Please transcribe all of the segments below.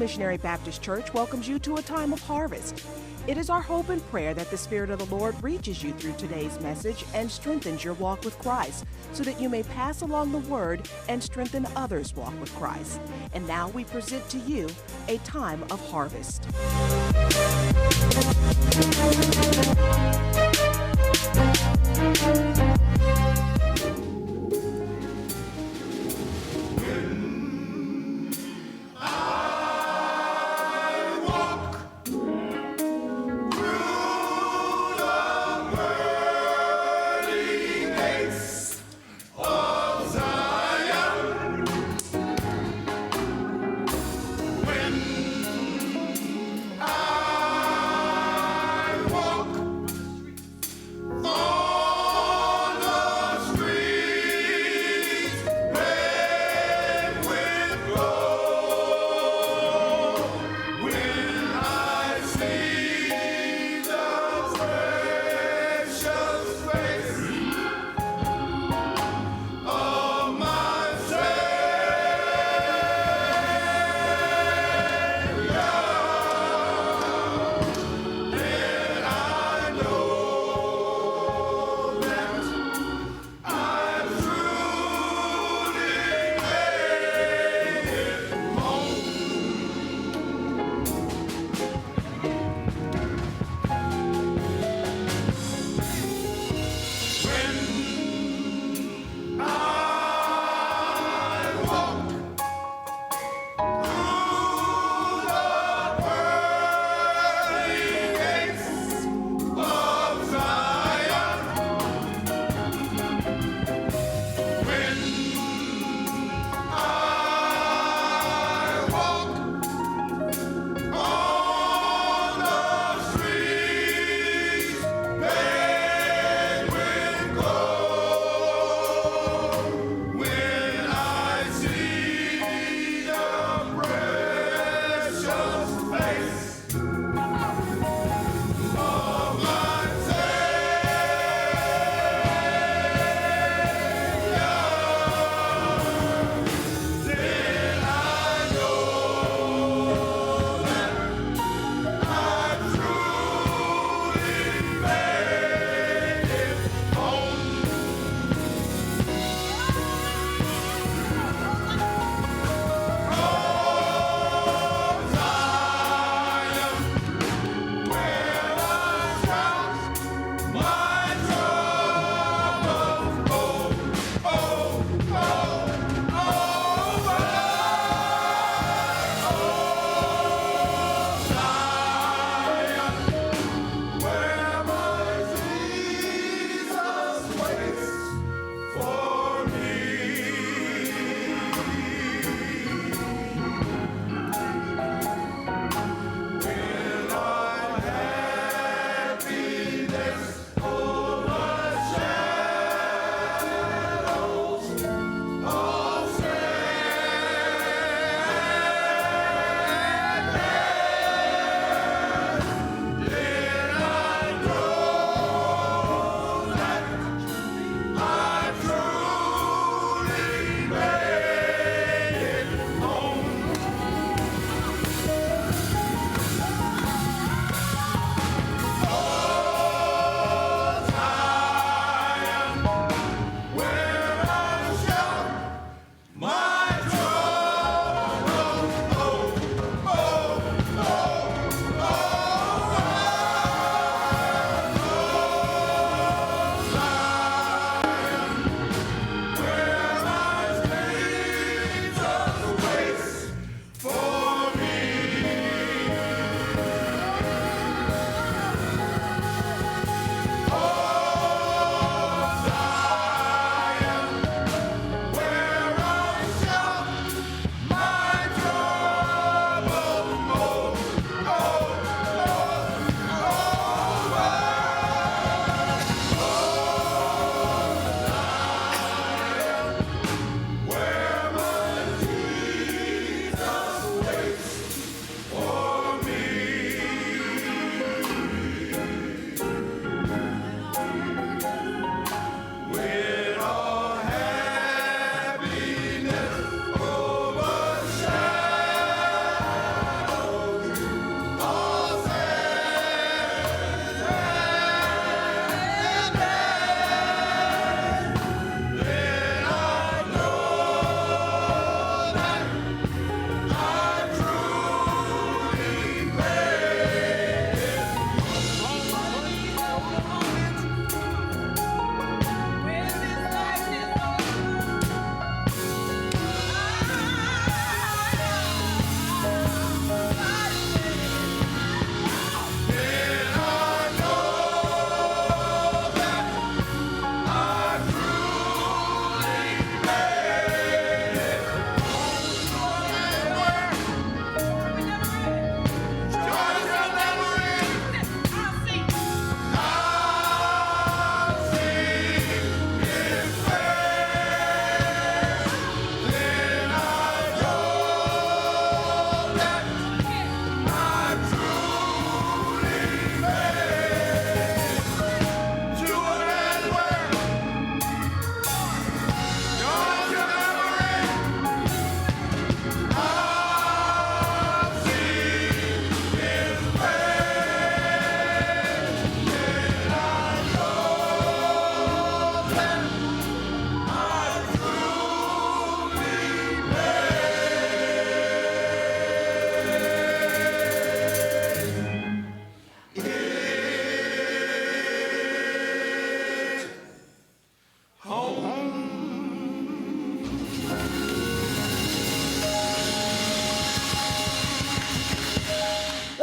Missionary Baptist Church welcomes you to a time of harvest. It is our hope and prayer that the Spirit of the Lord reaches you through today's message and strengthens your walk with Christ so that you may pass along the word and strengthen others' walk with Christ. And now we present to you a time of harvest. On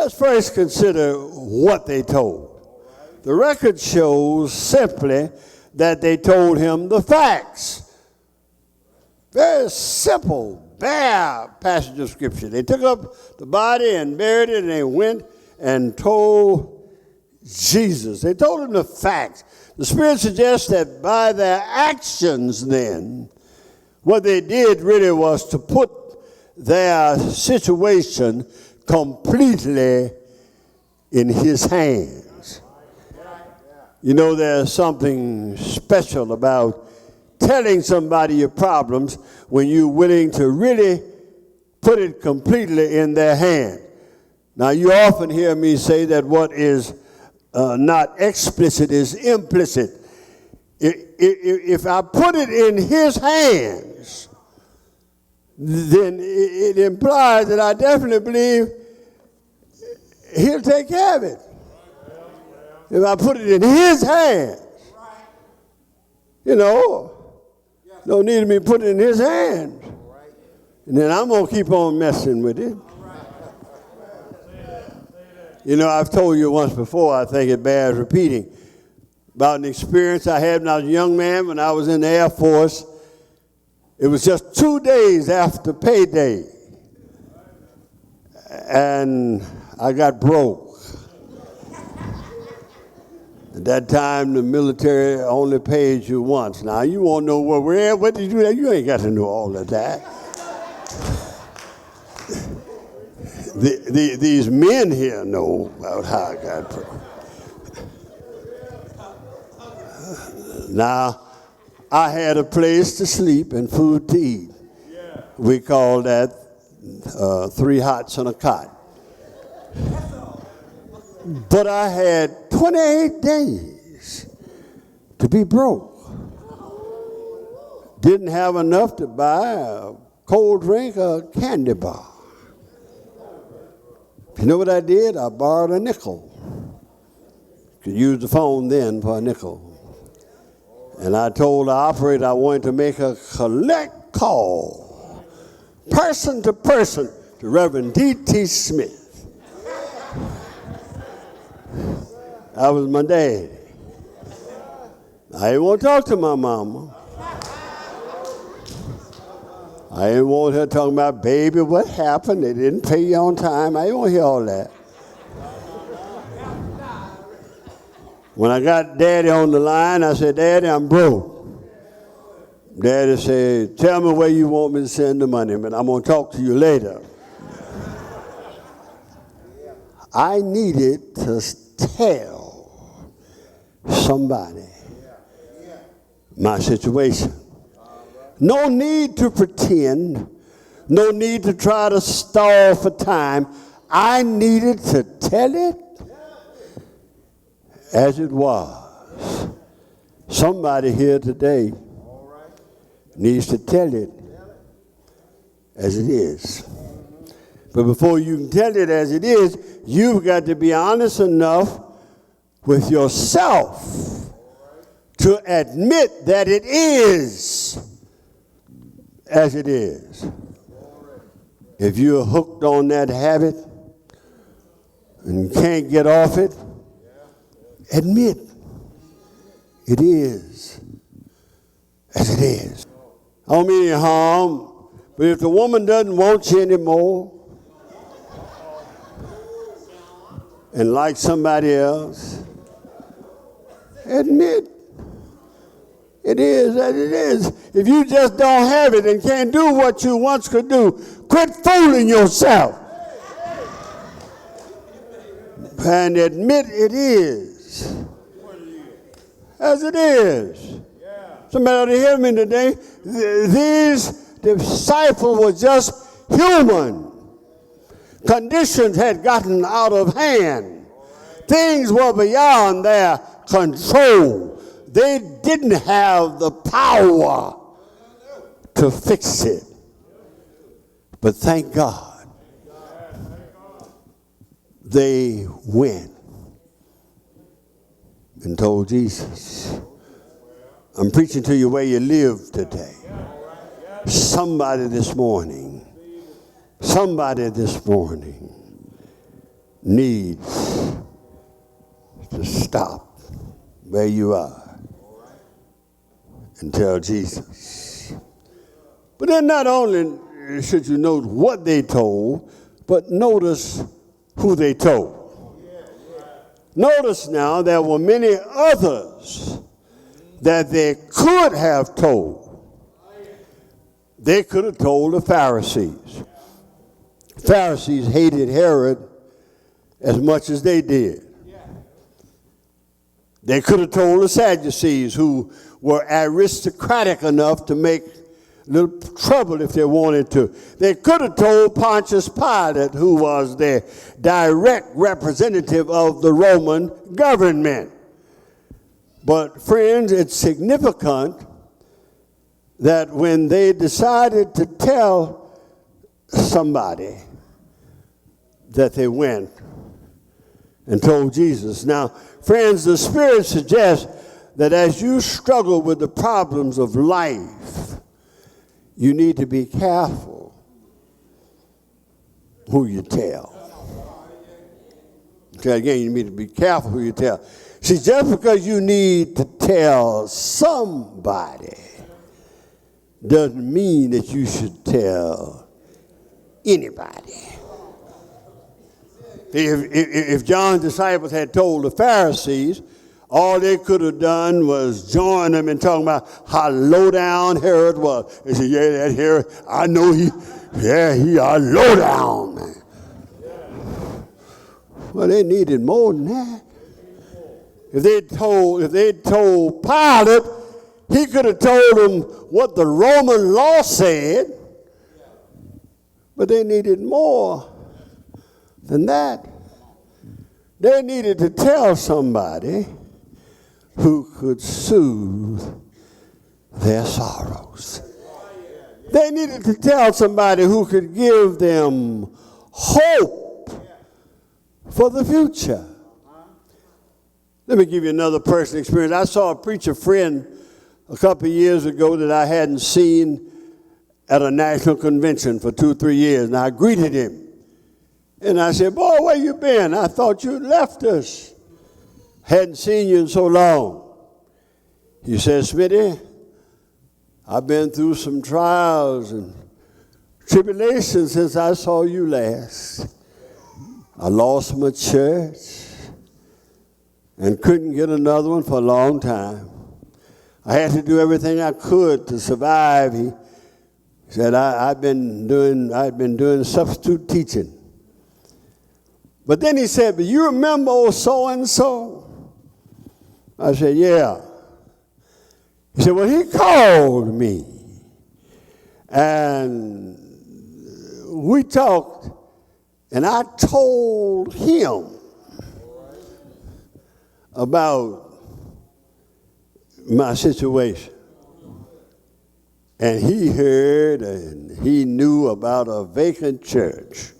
Let's first consider what they told. The record shows simply that they told him the facts. Very simple, bare passage of Scripture. They took up the body and buried it, and they went and told Jesus. They told him the facts. The Spirit suggests that by their actions then, what they did really was to put their situation completely in his hands. You know, there's something special about telling somebody your problems when you're willing to really put it completely in their hand. Now, you often hear me say that what is not explicit is implicit. If I put it in his hands, then it implies that I definitely believe he'll take care of it. If I put it in his hands, you know, no need of me putting it in his hands. And then I'm going to keep on messing with it. You know, I've told you once before, I think it bears repeating, about an experience I had when I was a young man when I was in the Air Force. It was just 2 days after payday. And I got broke. At that time, the military only paid you once. Now, you won't know what did you do? You ain't got to know all of that. These men here know about how I got broke. Now, I had a place to sleep and food to eat. We call that 3 hots on a cot. But I had 28 days to be broke. Didn't have enough to buy a cold drink or a candy bar. You know what I did? I borrowed a nickel. Could use the phone then for a nickel. And I told the operator I wanted to make a collect call, person to person, to Reverend D.T. Smith. That was my daddy. I didn't want to talk to my mama. I didn't want her talking about, baby, what happened? They didn't pay you on time. I didn't want to hear all that. When I got Daddy on the line, I said, Daddy, I'm broke. Daddy said, tell me where you want me to send the money, but I'm going to talk to you later. I needed to tell somebody my situation. No need to pretend. No need to try to stall for time. I needed to tell it as it was. Somebody here today needs to tell it as it is. But before you can tell it as it is, you've got to be honest enough with yourself to admit that it is as it is. If you're hooked on that habit and can't get off it, admit it is as it is. I don't mean any harm, but if the woman doesn't want you anymore and like somebody else, admit it is as it is. If you just don't have it and can't do what you once could do, quit fooling yourself and admit it is as it is. Somebody ought to hear me today. These disciples were just human. Conditions had gotten out of hand. Things were beyond their control. They didn't have the power to fix it. But thank God, they went and told Jesus. I'm preaching to you where you live today. Somebody this morning needs to stop where you are and tell Jesus. But then not only should you note what they told, but notice who they told. Notice now there were many others that they could have told. They could have told the Pharisees. Pharisees hated Herod as much as they did. They could have told the Sadducees, who were aristocratic enough to make little trouble if they wanted to. They could have told Pontius Pilate, who was the direct representative of the Roman government. But friends, it's significant that when they decided to tell somebody, that they went and told Jesus. Now, friends, the Spirit suggests that as you struggle with the problems of life, you need to be careful who you tell. Okay, again, you need to be careful who you tell. See, just because you need to tell somebody doesn't mean that you should tell anybody. If John's disciples had told the Pharisees, all they could have done was join them in talking about how low down Herod was. They said, yeah, that Herod, I know he a low down man. Well, they needed more than that. If they told Pilate, he could have told them what the Roman law said, but they needed more than that. They needed to tell somebody who could soothe their sorrows. They needed to tell somebody who could give them hope for the future. Let me give you another personal experience. I saw a preacher friend a couple of years ago that I hadn't seen at a national convention for 2-3 years, and I greeted him. And I said, boy, where you been? I thought you'd left us. Hadn't seen you in so long. He said, Smitty, I've been through some trials and tribulations since I saw you last. I lost my church and couldn't get another one for a long time. I had to do everything I could to survive. He said, I'd been doing substitute teaching. But then he said, but you remember old so-and-so? I said, yeah. He said, well, he called me. And we talked, and I told him about my situation. And he heard and he knew about a vacant church.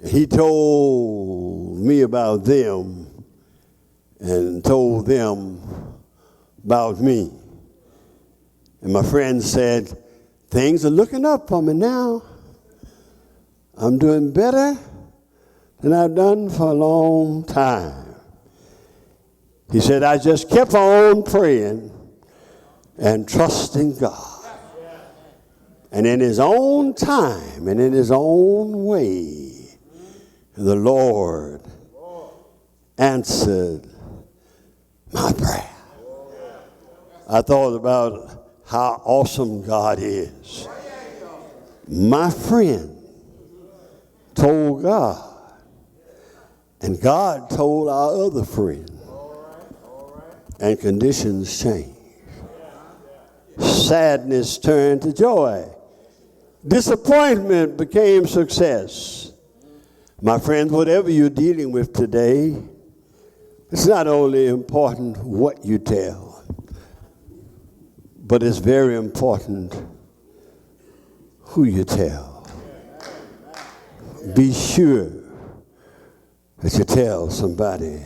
He told me about them and told them about me. And my friend said, things are looking up for me now. I'm doing better than I've done for a long time. He said, I just kept on praying and trusting God. And in his own time and in his own way, the Lord answered my prayer. I thought about how awesome God is. My friend told God, and God told our other friend, and conditions changed. Sadness turned to joy. Disappointment became success. My friends, whatever you're dealing with today, it's not only important what you tell, but it's very important who you tell. Be sure that you tell somebody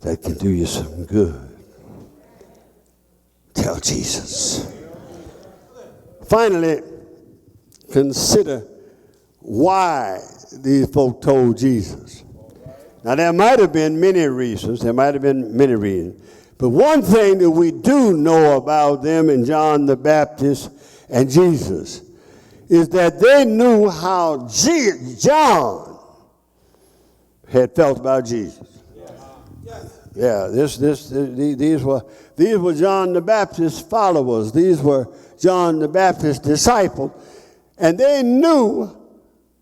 that can do you some good. Tell Jesus. Finally, consider why these folk told Jesus. Now, there might have been many reasons. But one thing that we do know about them and John the Baptist and Jesus is that they knew how John had felt about Jesus. Yeah, these were John the Baptist's followers. These were John the Baptist's disciples. And they knew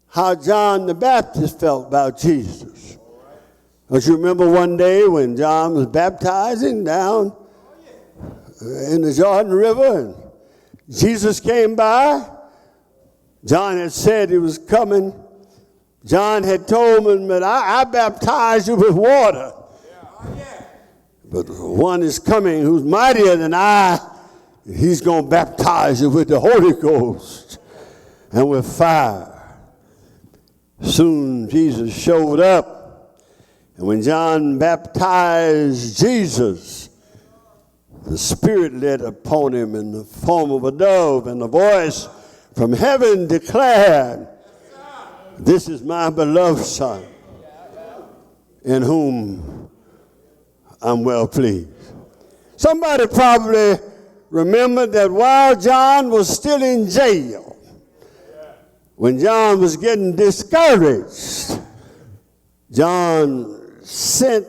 how John the Baptist felt about Jesus. Don't you remember one day when John was baptizing down in the Jordan River and Jesus came by? John had said he was coming. John had told him that I baptize you with water. But one is coming who's mightier than I. He's going to baptize you with the Holy Ghost and with fire. Soon Jesus showed up. And when John baptized Jesus, the Spirit lit upon him in the form of a dove, and the voice from heaven declared, "This is my beloved Son, in whom I'm well pleased." Somebody probably remembered that while John was still in jail, when John was getting discouraged, John sent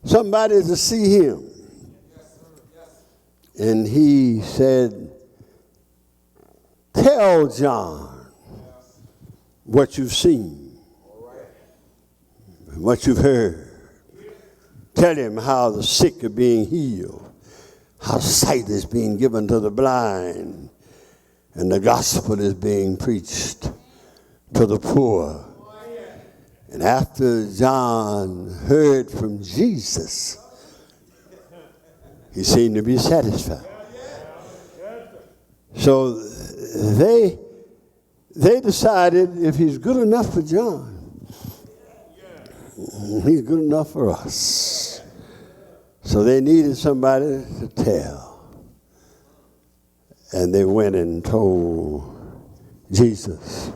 somebody to see him. And he said, "Tell John what you've seen, what you've heard. Tell him how the sick are being healed, how sight is being given to the blind, and the gospel is being preached to the poor." And after John heard from Jesus, he seemed to be satisfied. So they decided if he's good enough for John, he's good enough for us. So they needed somebody to tell. And they went and told Jesus.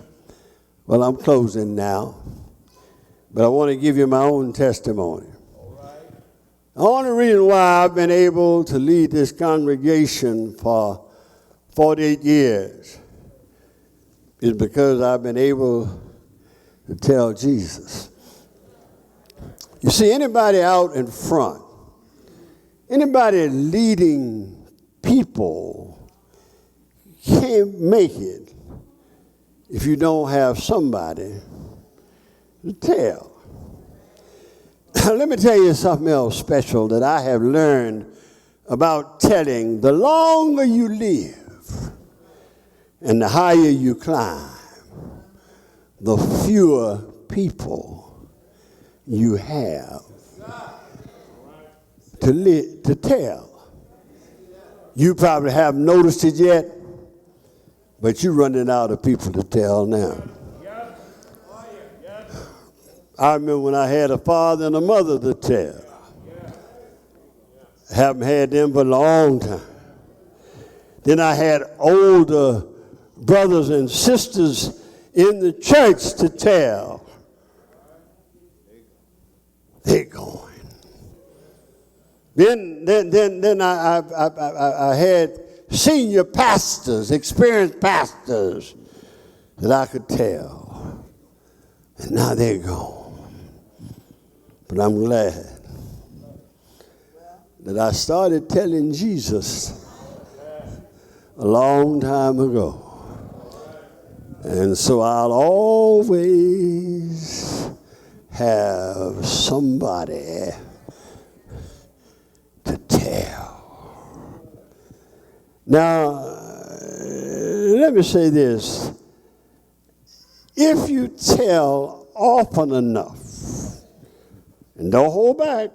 Well, I'm closing now, but I want to give you my own testimony. The only reason why I've been able to lead this congregation for 48 years is because I've been able to tell Jesus. You see, anybody out in front, anybody leading people can't make it if you don't have somebody to tell. Let me tell you something else special that I have learned about telling. The longer you live and the higher you climb, the fewer people you have to tell. You probably haven't noticed it yet, but you're running out of people to tell now. I remember when I had a father and a mother to tell. I haven't had them for a long time. Then I had older brothers and sisters in the church to tell. They're going. Then I had senior pastors, experienced pastors that I could tell. And now they're gone. But I'm glad that I started telling Jesus a long time ago. And so I'll always have somebody to tell. Now, let me say this. If you tell often enough, and don't hold back,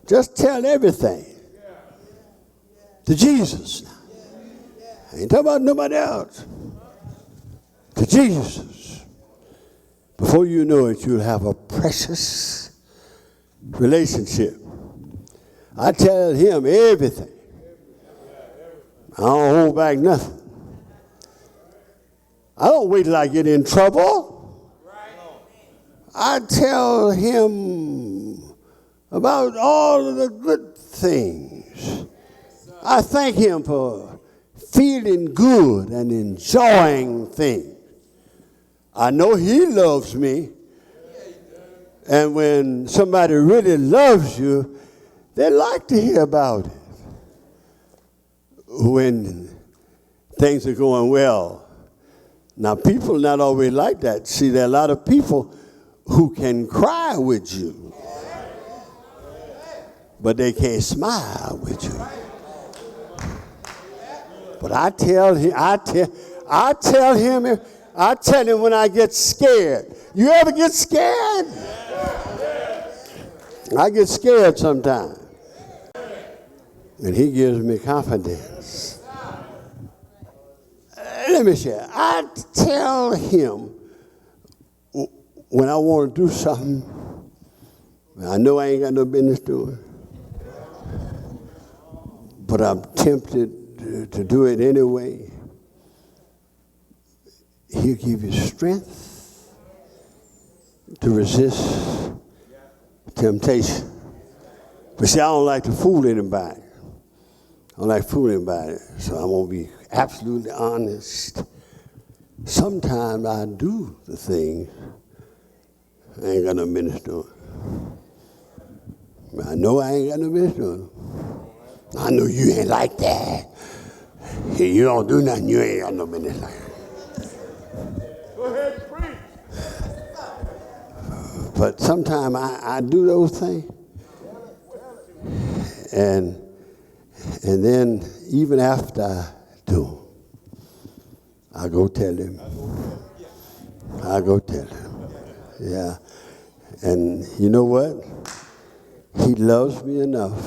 just tell everything to Jesus. I ain't talking about nobody else. To Jesus. Before you know it, you'll have a precious relationship. I tell him everything. I don't hold back nothing. I don't wait till I get in trouble. I tell him about all of the good things. I thank him for feeling good and enjoying things. I know he loves me. And when somebody really loves you, they like to hear about it. When things are going well. Now, people not always like that. See, there are a lot of people who can cry with you, but they can't smile with you. But I tell him when I get scared. You ever get scared? I get scared sometimes. And he gives me confidence. Let me share. I tell him when I want to do something, I know I ain't got no business doing, but I'm tempted to do it anyway. He'll give you strength to resist temptation. But see, I don't like to fool anybody. I don't like fooling anybody, so I'm going to be absolutely honest. Sometimes I do the thing I ain't got no business doing. I know I ain't got no business doing. I know you ain't like that. You don't do nothing, you ain't got no business like that. Go ahead, preach. But sometimes I do those things. And then even after I do, I go tell him. Yeah. And you know what? He loves me enough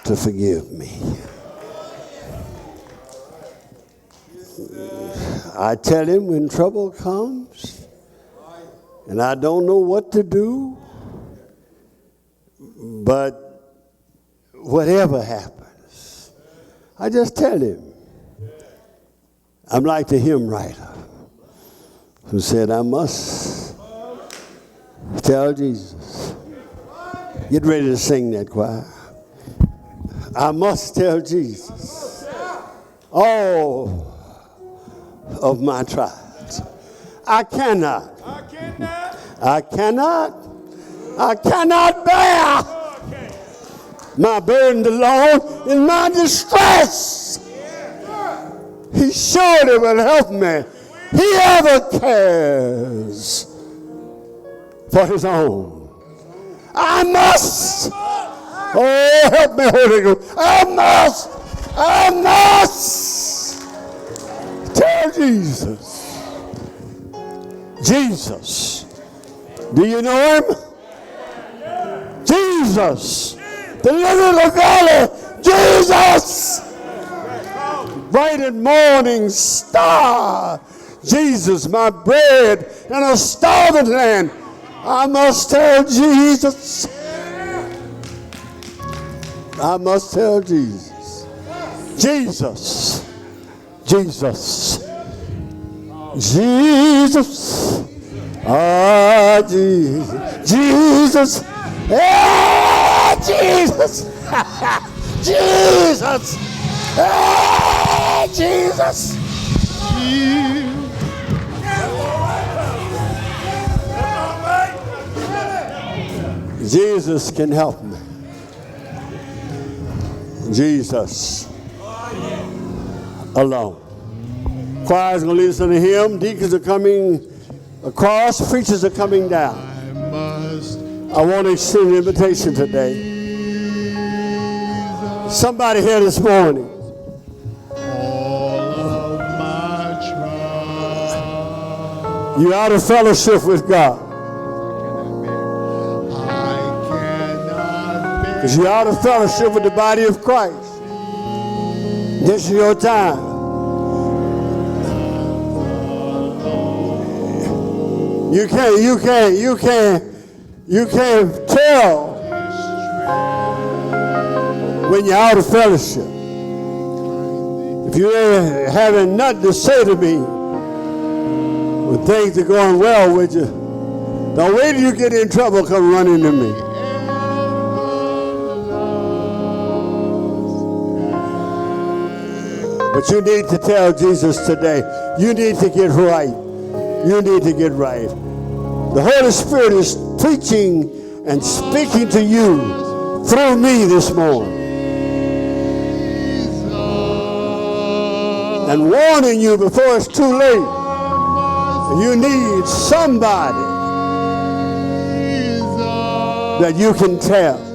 to forgive me. I tell him when trouble comes and I don't know what to do, but whatever happens, I just tell him. I'm like the hymn writer who said, I must tell Jesus. Get ready to sing that, choir. I must tell Jesus all of my trials. I cannot bear my burden alone in my distress. He surely will help me. He ever cares for his own. I must. Oh, help me, Holy Ghost. I must tell Jesus. Jesus. Do you know him? Jesus. The lily of the valley. Jesus. Bright and morning star. Jesus, my bread in a starving land. I must tell Jesus. I must tell Jesus. Jesus. Jesus. Jesus. Ah, Jesus. Jesus. Ah, Jesus. Jesus. Ah, Jesus. Jesus can help me. Jesus alone. Choir's going to lead us in a hymn. Deacons are coming across. Preachers are coming down. I want to extend an invitation today. Somebody here this morning. You're out of fellowship with God. Because you're out of fellowship with the body of Christ. This is your time. You can't tell when you're out of fellowship. If you ain't having nothing to say to me when things are going well with you, don't wait till you get in trouble, come running to me. But you need to tell Jesus today, you need to get right. You need to get right. The Holy Spirit is preaching and speaking to you through me this morning. And warning you before it's too late. You need somebody that you can tell.